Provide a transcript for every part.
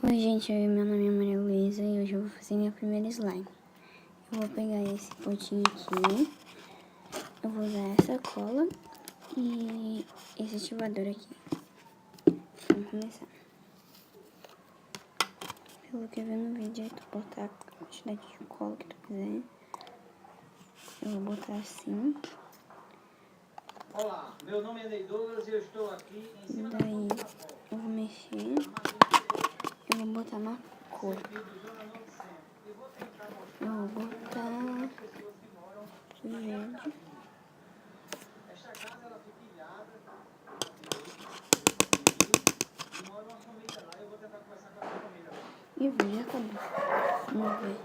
Oi gente, meu nome é Maria Luísa e hoje eu vou fazer minha primeira slime. Eu vou pegar esse potinho aqui, eu vou usar essa cola e esse ativador aqui. Vamos começar. Pelo que eu vi no vídeo, aí tu botar a quantidade de cola que tu quiser. Eu vou botar assim. Olá, meu nome é Ney Douglas e eu estou aqui em cima da Daí eu vou mexer, eu vou botar uma cor. Eu vou botar verde. Esta casa ela fica ilhada e mora uma família lá. Eu vou tentar conversar com essa família. E o vídeo acabou. Vamos ver.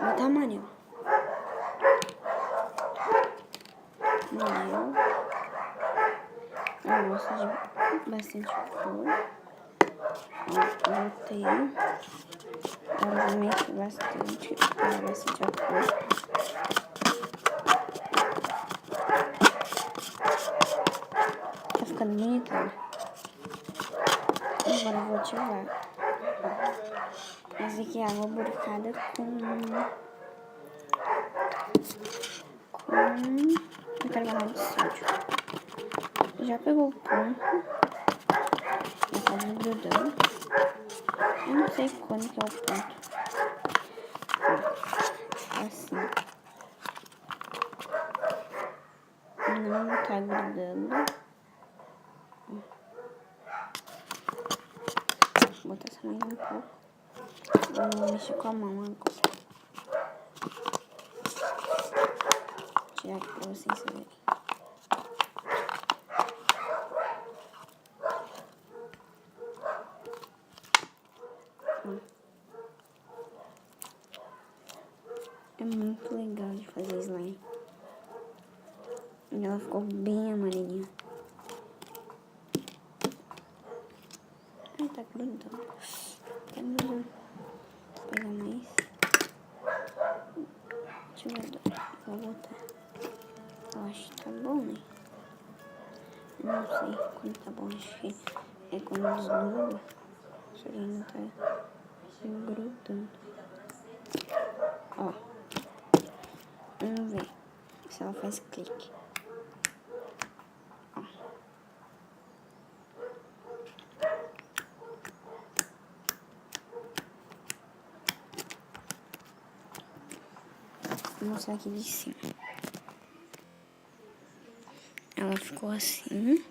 Vou botar amarelo. Amarelo. Eu gosto de bastante cor. Ó, botei. Agora vou mexer bastante. Pegar bastante a cor. Tá ficando bonito, né? Agora eu vou ativar. Essa aqui é água borrifada com bicarbonato de sódio. Já pegou o ponto. Já tá desgrudando. Eu não sei quando que é o ponto. Assim. Não tá grudando. Vou botar só mais um pouco. Vou mexer com a mão agora. Vou tirar aqui pra vocês verem. É muito legal de fazer slime. E ela ficou bem amarelinha. Ai, tá grudando. Tá grudando. Vou pegar mais. Ativador. Vou botar. Eu acho que tá bom, né? Eu não sei quando tá bom. Acho que é quando desgruda. Só que ainda tá grudando. Ó. Vamos ver se ela faz clique. Ó. Vou mostrar aqui de cima. Ela ficou assim.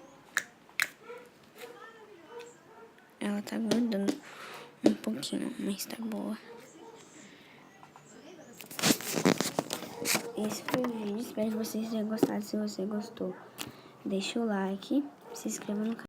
Ela tá grudando um pouquinho, mas tá boa. Esse foi o vídeo. Espero que vocês tenham gostado. Se você gostou, deixa o like, se inscreva no canal.